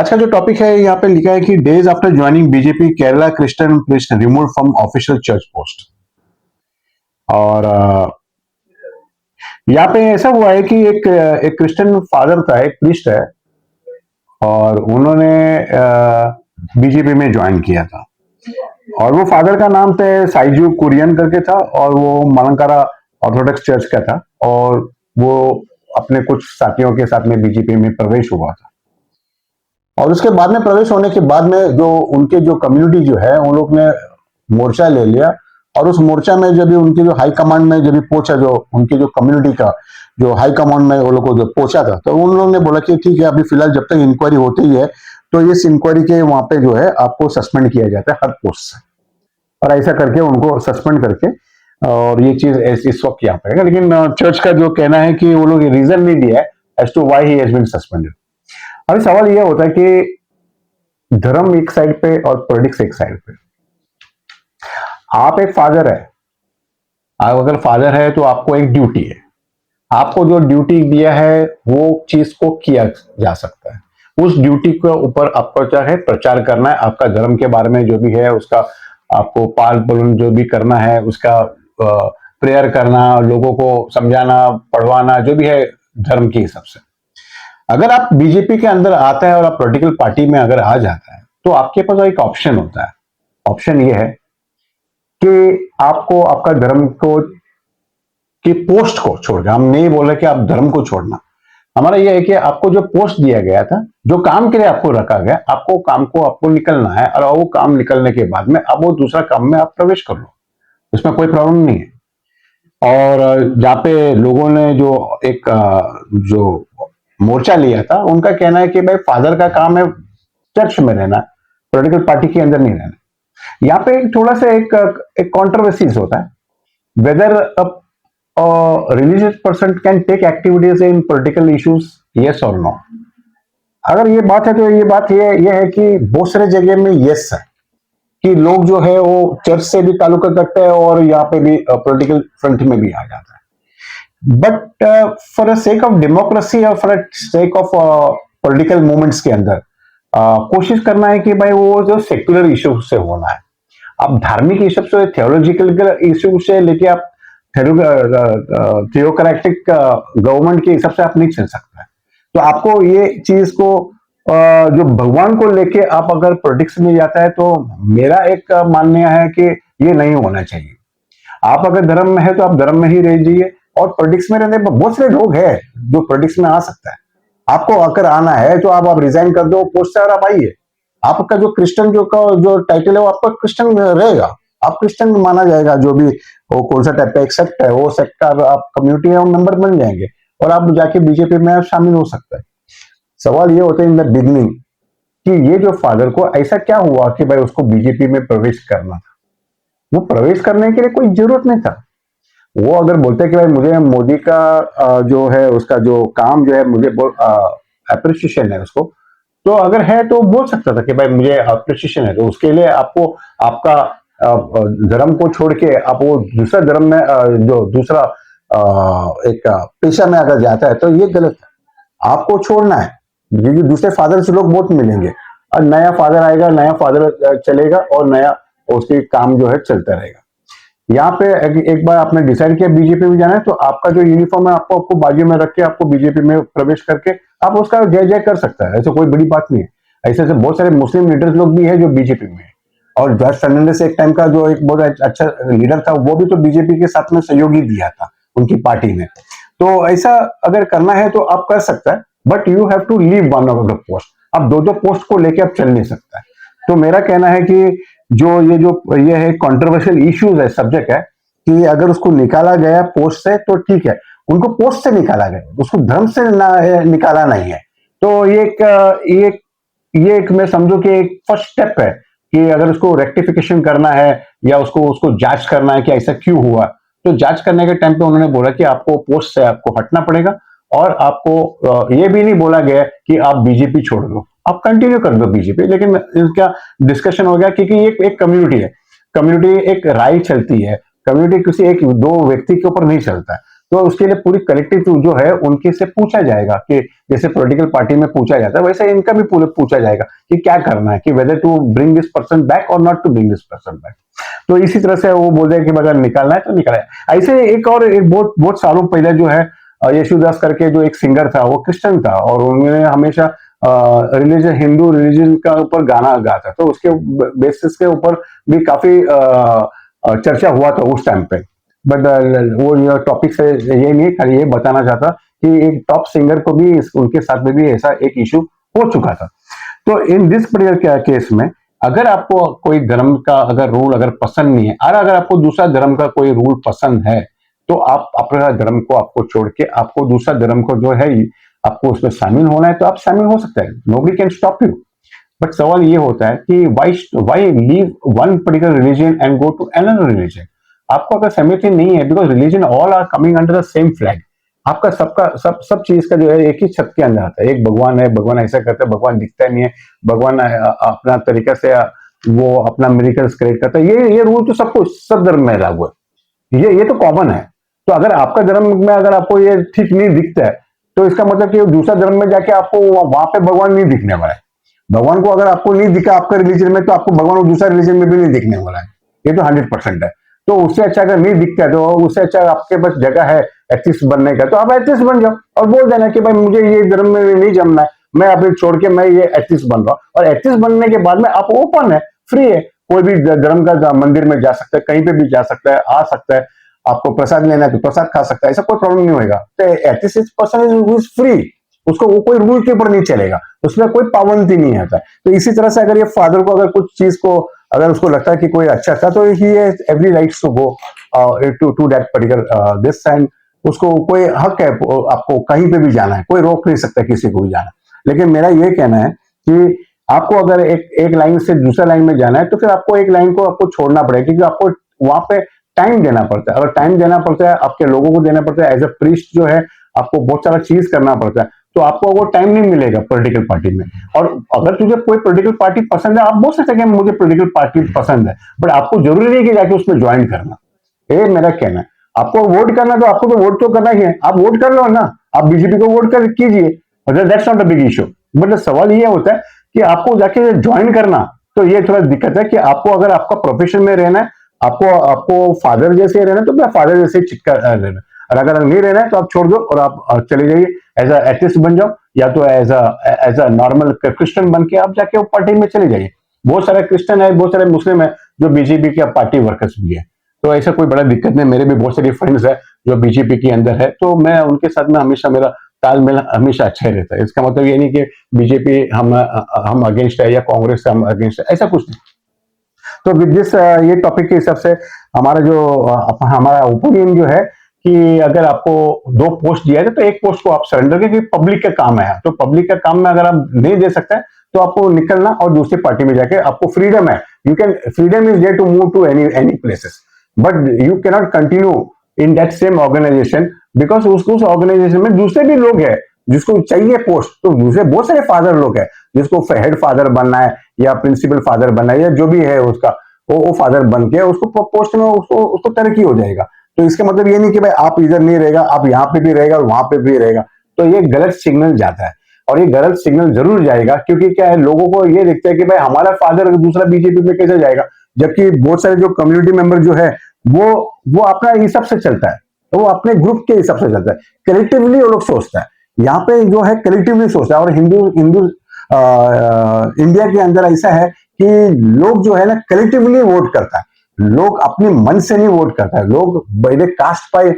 आज का जो टॉपिक है यहाँ पे लिखा है कि days after joining BJP Kerala Christian priest remove from official church post. और यहाँ पे ऐसा हुआ है कि एक क्रिश्चियन फादर था, एक प्रीस्ट है, और उन्होंने बीजेपी में ज्वाइन किया था। और वो फादर का नाम थे साइजू कुरियन करके था, और वो मलंकारा ऑर्थोडॉक्स चर्च का था, और वो अपने कुछ साथियों के साथ में बीजेपी में प्रवेश हुआ था। और उसके बाद में प्रवेश होने के बाद में जो उनके जो कम्युनिटी जो है उन लोग ने मोर्चा ले लिया, और उस मोर्चा में जब भी उनके जो हाई कमांड में जब भी पहुंचा, जो उनकी जो कम्युनिटी का जो हाई कमांड में वो लोग को जो पहुंचा था, तो उन लोगों ने बोला कि ठीक है, अभी फिलहाल जब तक इंक्वायरी होती है तो इस इंक्वायरी के वहां पे जो है आपको सस्पेंड किया जाता है हर पोस्ट से। और ऐसा करके उनको सस्पेंड करके, और ये चीज इस वक्त यहाँ पे है। लेकिन चर्च का जो कहना है कि वो लोग रीजन नहीं दिया है as to why he has been suspended. अभी सवाल यह होता है कि धर्म एक साइड पे और पॉलिटिक्स एक साइड पे। आप एक फादर है, आप अगर फादर है तो आपको एक ड्यूटी है, आपको जो ड्यूटी दिया है वो चीज को किया जा सकता है। उस ड्यूटी के ऊपर आपको चाहे प्रचार करना है, आपका धर्म के बारे में जो भी है उसका आपको पाल पोलन जो भी करना है, उसका प्रेयर करना, लोगों को समझाना पढ़वाना, जो भी है धर्म के हिसाब से। अगर आप बीजेपी के अंदर आता है और आप पॉलिटिकल पार्टी में अगर आ जाता है तो आपके पास एक ऑप्शन होता है। ऑप्शन ये है कि आपको आपका धर्म को की पोस्ट को छोड़, हम नहीं बोल रहे कि आप धर्म को छोड़ना, हमारा यह है कि आपको जो पोस्ट दिया गया था, जो काम के लिए आपको रखा गया, आपको काम को आपको निकलना है, और वो काम निकलने के बाद में अब वो दूसरा काम में आप प्रवेश कर लो, उसमें कोई प्रॉब्लम नहीं है। और जहाँ पे लोगों ने जो एक जो मोर्चा लिया था, उनका कहना है कि भाई फादर का काम है चर्च में रहना, पॉलिटिकल पार्टी के अंदर नहीं रहना। यहाँ पे थोड़ा सा एक कॉन्ट्रोवर्सीज होता है whether religious person can take activities in political issues, yes और नो। अगर ये बात है तो ये बात ये है कि बहुत सारे जगह में यस है कि लोग जो है वो चर्च से भी ताल्लुक रखते हैं और यहाँ पे भी पॉलिटिकल फ्रंट में भी आ जाता है। But for a sake of democracy और for a sake of political movements के अंदर कोशिश करना है कि भाई वो जो सेक्युलर इश्यू से होना है। आप धार्मिक इश्यू से, थियोलॉजिकल इश्यू से लेके आप थियोक्रेटिक गवर्नमेंट के हिसाब से आप नहीं चल सकते। तो आपको ये चीज को जो भगवान को लेके आप अगर पॉलिटिक्स में जाता है, तो मेरा एक मानना है कि ये नहीं होना चाहिए। आप अगर धर्म में है तो आप धर्म में ही रह जाइए, और पॉलिटिक्स में रहने बहुत सारे लोग हैं जो पॉलिटिक्स में आ सकता है। आपको अगर आना है तो आप रिजाइन कर दो पोस्ट से और आप आइए। आपका जो क्रिश्चियन जो टाइटल है वो आपका क्रिश्चियन रहेगा, आप क्रिश्चियन माना जाएगा। जो भी वो कौन सा टाइप का एक सेक्ट है, वो सेक्ट का आप कम्युनिटी है, मेंबर बन जाएंगे और आप जाके बीजेपी में आप शामिल हो सकते हैं। सवाल ये होता है इन द बिगनिंग कि ये जो फादर को ऐसा क्या हुआ कि भाई उसको बीजेपी में प्रवेश करना था। वो प्रवेश करने के लिए कोई जरूरत नहीं था। वो अगर बोलते कि भाई मुझे मोदी का जो है उसका जो काम जो है मुझे अप्रिसिएशन है उसको, तो अगर है तो बोल सकता था कि भाई मुझे अप्रिसिएशन है, तो उसके लिए आपको आपका धर्म को छोड़ के आप वो दूसरा धर्म में जो दूसरा एक पेशा में अगर जाता है तो ये गलत है। आपको छोड़ना है, क्योंकि दूसरे फादर से लोग बहुत मिलेंगे, और नया फादर आएगा, नया फादर चलेगा, और नया उसके काम जो है चलता रहेगा। यहाँ पे एक बार आपने डिसाइड किया बीजेपी में जाना है, तो आपका जो यूनिफॉर्म है आपको बाजू में रख के आपको बीजेपी में प्रवेश करके आप उसका जय जय कर सकता है। ऐसे कोई बड़ी बात नहीं है। ऐसे ऐसे बहुत सारे मुस्लिम लीडर्स लोग भी है जो बीजेपी में है, और जॉर्ज फर्नांडिस एक टाइम का जो एक बहुत अच्छा लीडर था, वो भी तो बीजेपी के साथ में सहयोगी दिया था उनकी पार्टी में। तो ऐसा अगर करना है तो आप कर सकता है, but you have to leave one of the post. आप दो पोस्ट को लेके आप चल नहीं सकता है। तो मेरा कहना है कि जो ये है कंट्रोवर्शियल इश्यूज है, सब्जेक्ट है, कि अगर उसको निकाला गया पोस्ट से तो ठीक है, उनको पोस्ट से निकाला गया, उसको धर्म से निकाला नहीं है। तो ये एक मैं समझू कि एक फर्स्ट स्टेप है कि अगर उसको रेक्टिफिकेशन करना है या उसको जांच करना है कि ऐसा क्यों हुआ, तो जांच करने के टाइम पे उन्होंने बोला कि आपको पोस्ट से आपको हटना पड़ेगा, और आपको ये भी नहीं बोला गया कि आप बीजेपी छोड़ दो, आप कंटिन्यू कर दो बीजेपी। लेकिन इसका डिस्कशन हो गया क्योंकि एक कम्युनिटी है, कम्युनिटी एक राय चलती है, कम्युनिटी किसी एक दो व्यक्ति के ऊपर नहीं चलता है। तो उसके लिए पूरी कलेक्टिव जो है उनके से पूछा जाएगा कि जैसे पॉलिटिकल पार्टी में पूछा जाता है वैसे इनका भी पूरे पूछा जाएगा कि क्या करना है, कि whether to bring this person back और not to bring this person back. तो इसी तरह से वो बोल रहे हैं कि अगर निकालना है तो निकाला है। ऐसे एक और एक बहुत बहुत सालों पहले जो है यशुदास करके जो एक सिंगर था वो क्रिश्चियन था और उन्होंने हमेशा रिलीजन हिंदू रिलीजन का ऊपर गाना गाता, तो उसके बेसिस के ऊपर भी काफी चर्चा हुआ था उस टाइम पे। बट वो टॉपिक से ये नहीं, खाली ये बताना चाहता कि एक टॉप सिंगर को भी उनके साथ में भी ऐसा एक इशू हो चुका था। तो इन दिस पर्टिकुलर केस में अगर आपको कोई धर्म का अगर रूल अगर पसंद नहीं है और अगर आपको दूसरा धर्म का कोई रूल पसंद है तो आप अपना धर्म को आपको छोड़ के आपको दूसरा धर्म को जो है आपको उसमें शामिल होना है तो आप शामिल हो सकते हैं, nobody can stop you. But सवाल ये होता है कि why leave one particular religion and go to another religion. आपको अगर सहमति नहीं है, because religion all are coming under the same flag. आपका सबका सब चीज का जो है एक ही छत के अंदर आता है। एक भगवान है, भगवान ऐसा करता है, भगवान दिखता नहीं है, भगवान अपना तरीका से वो अपना मिरेकल्स क्रिएट करता है। ये रूल तो सबको सब धर्म में लागू है, ये तो कॉमन है। तो अगर आपका धर्म में अगर आपको ये ठीक नहीं दिखता है तो इसका मतलब कि दूसरा धर्म में जाके आपको वहां पे भगवान नहीं दिखने वाला है। भगवान को अगर आपको नहीं दिखा आपका रिलीजन में तो आपको भगवान दूसरा रिलीजन में भी नहीं दिखने वाला है, ये तो 100% है। तो उससे अच्छा अगर नहीं दिखता है तो उससे अच्छा आपके पास जगह है एथिस्ट बनने का तो आप एथिस्ट बन जाओ और बोल देना कि भाई मुझे ये धर्म में नहीं जमना है, मैं अभी छोड़ के मैं ये एथिस्ट बन रहा हूँ। और एथिस्ट बनने के बाद में आप ओपन है, फ्री है, कोई भी धर्म का मंदिर में जा सकता है, कहीं पे भी जा सकता है, आ सकता है, आपको प्रसाद लेना है तो प्रसाद खा सकता है, ऐसा कोई प्रॉब्लम नहीं होगा। तो एथिस्ट पर्सन इज फ्री, उसको वो कोई रूल के ऊपर नहीं चलेगा, उसमें कोई पाबंदी नहीं आता। तो इसी तरह से अगर ये फादर को अगर कुछ चीज को अगर उसको लगता है कि कोई अच्छा था तो he has every rights to go to that particular this and उसको कोई हक है आपको कहीं पे भी जाना है, कोई रोक नहीं सकता किसी को भी जाना। लेकिन मेरा ये कहना है कि आपको अगर एक लाइन से दूसरा लाइन में जाना है तो फिर आपको एक लाइन को आपको छोड़ना पड़ेगा, क्योंकि आपको वहां पे टाइम देना पड़ता है। अगर टाइम देना पड़ता है आपके लोगों को देना पड़ता है, एज अ प्रीस्ट जो है आपको बहुत सारा चीज करना पड़ता है, तो आपको वो टाइम नहीं मिलेगा पॉलिटिकल पार्टी में। और अगर तुझे कोई पॉलिटिकल पार्टी पसंद है, आप बोल सकते हैं कि मुझे पॉलिटिकल पार्टी पसंद है, बट आपको जरूरी नहीं कि जाके उसमें ज्वाइन करना। ये मेरा कहना है। आपको वोट करना तो आपको तो वोट तो करना ही है, आप वोट कर लो ना, आप बीजेपी को वोट कर कीजिए, that's not a big issue. But सवाल ये होता है कि आपको जाके ज्वाइन करना, तो ये थोड़ा दिक्कत है कि आपको अगर आपका प्रोफेशन में रहना है, आपको फादर जैसे रहना है तो फादर जैसे चिटका रहना, और अगर नहीं रहना है तो आप छोड़ दो और आप चले जाइए, एज अ एथिस्ट बन जाओ या तो एज अ नॉर्मल क्रिश्चियन बन के आप जाके वो पार्टी में चले जाइए। बहुत सारे क्रिश्चियन है, बहुत सारे मुस्लिम है जो बीजेपी के पार्टी वर्कर्स भी है, तो ऐसा कोई बड़ा दिक्कत नहीं। मेरे भी बहुत सारे फ्रेंड्स है जो बीजेपी के अंदर है, तो मैं उनके साथ में हमेशा मेरा तालमेल हमेशा अच्छा ही रहता है। इसका मतलब ये नहीं कि बीजेपी हम अगेंस्ट है या कांग्रेस हम अगेंस्ट है, ऐसा कुछ नहीं। तो विद दिस ये टॉपिक के हिसाब से हमारा जो हमारा ओपिनियन जो है कि अगर आपको 2 पोस्ट दिया जाए तो एक पोस्ट को आप सरेंडर करें, क्योंकि पब्लिक का काम है। तो पब्लिक का काम में अगर आप नहीं दे सकते तो आपको निकलना और दूसरी पार्टी में जाके आपको फ्रीडम है, you can, freedom is there to move to any places, but you can not continue in that same organisation, because उस ऑर्गेनाइजेशन में दूसरे भी लोग हैं जिसको चाहिए पोस्ट। तो दूसरे बहुत सारे फादर लोग हैं जिसको हेड फादर बनना है या प्रिंसिपल फादर बनना है या जो भी है उसका वो फादर बन के उसको पोस्ट में उसको तरक्की हो जाएगा। तो इसका मतलब ये नहीं कि भाई आप इधर नहीं रहेगा, आप यहाँ पे भी रहेगा और वहां पे भी रहेगा, तो ये गलत सिग्नल जाता है। और ये गलत सिग्नल जरूर जाएगा, क्योंकि क्या है, लोगों को ये दिखता है कि भाई हमारा फादर दूसरा बीजेपी में कैसे जाएगा, जबकि बहुत सारे जो कम्युनिटी मेंबर जो है वो अपना हिसाब से चलता है, तो वो अपने ग्रुप के हिसाब से चलता है, कलेक्टिवली वो लोग सोचता है। यहाँ पे जो है कलेक्टिवली सोचता है। और हिंदू इंडिया के अंदर ऐसा है कि लोग जो है ना कलेक्टिवली वोट करता है, लोग अपने मन से नहीं वोट करता है। लोग they cast by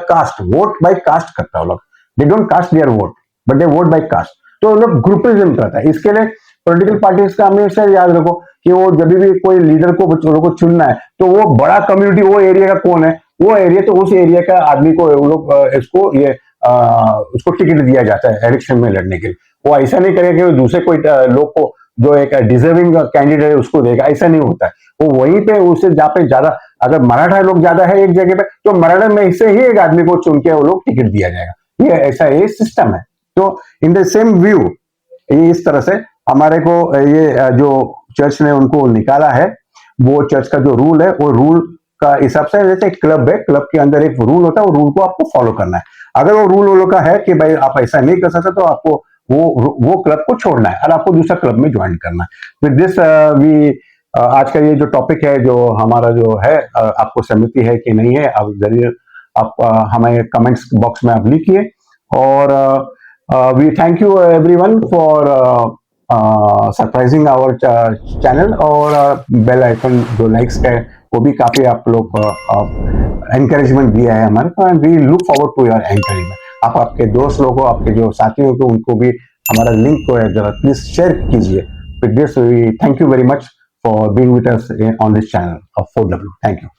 caste, vote by caste करता है लोग, they don't cast their vote but they vote by caste. तो लोग ग्रुपिज्म करता है। इसके लिए पॉलिटिकल पार्टीज का हमेशा याद रखो कि वो जब भी कोई लीडर को चुनना है तो वो बड़ा कम्युनिटी, वो एरिया का कौन है, वो एरिया, तो उस एरिया का आदमी को वो लोग इसको ये उसको टिकट दिया जाता है इलेक्शन में लड़ने के लिए। वो ऐसा नहीं करेगा कि दूसरे कोई लोग को जो एक डिजर्विंग कैंडिडेट है उसको देगा, ऐसा नहीं होता है। वो वहीं पे उसे जहाँ पे ज्यादा, अगर मराठा लोग ज्यादा है एक जगह पे तो मराठा में से ही एक आदमी को चुन के वो लोग टिकट दिया जाएगा। ये ऐसा ये सिस्टम है। तो इन द सेम व्यू ये इस तरह से हमारे को ये जो चर्च ने उनको निकाला है, वो चर्च का जो रूल है वो रूल का हिसाब से, जैसे एक क्लब है, क्लब के अंदर एक रूल होता है, वो रूल को आपको फॉलो करना है। अगर वो रूल वो लोग का है कि भाई आप ऐसा नहीं कर सकते, तो आपको वो क्लब को छोड़ना है और आपको दूसरा क्लब में ज्वाइन करना है। विद दिस वी आज का ये जो टॉपिक है, जो हमारा जो है, आपको सहमति है कि नहीं है, आप जरिए आप हमें कमेंट्स बॉक्स में आप लिखिए। और we thank you everyone for surprising our channel, और बेल आइकन जो लाइक्स है वो भी काफी आप लोग एनकरेजमेंट दिया है हमारे को, and we look forward to your encouragement. आप आपके दोस्त लोगों को, आपके जो साथियों को, उनको भी हमारा लिंक को जरा प्लीज शेयर कीजिए। With this we thank you very much for being with us on this channel of 4W. Thank you.